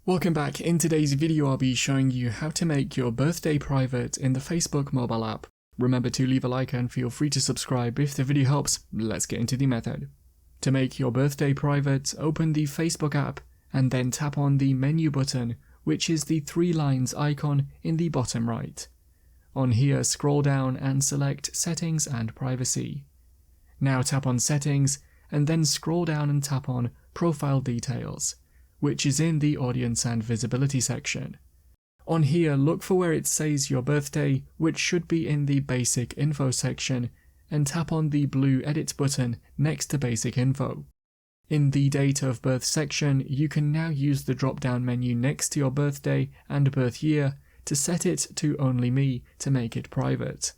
Welcome back. In today's video I'll be showing you how to make your birthday private in the Facebook mobile app. Remember to leave a like and feel free to subscribe if the video helps. Let's get into the method. To make your birthday private, open the Facebook app and then tap on the menu button, which is the 3 lines icon in the bottom right. On here, scroll down and select Settings and Privacy. Now tap on Settings and then scroll down and tap on Profile Details, which is in the Audience and Visibility section. On here, look for where it says your birthday, which should be in the Basic Info section, and tap on the blue Edit button next to Basic Info. In the Date of Birth section, you can now use the drop-down menu next to your birthday and birth year to set it to Only Me to make it private.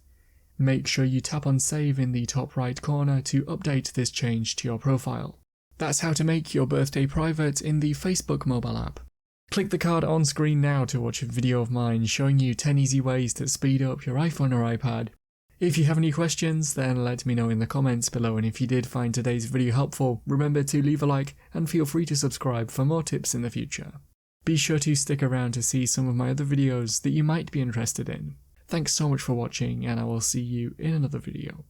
Make sure you tap on Save in the top right corner to update this change to your profile. That's how to make your birthday private in the Facebook mobile app. Click the card on screen now to watch a video of mine showing you 10 easy ways to speed up your iPhone or iPad. If you have any questions, then let me know in the comments below, and if you did find today's video helpful, remember to leave a like and feel free to subscribe for more tips in the future. Be sure to stick around to see some of my other videos that you might be interested in. Thanks so much for watching, and I will see you in another video.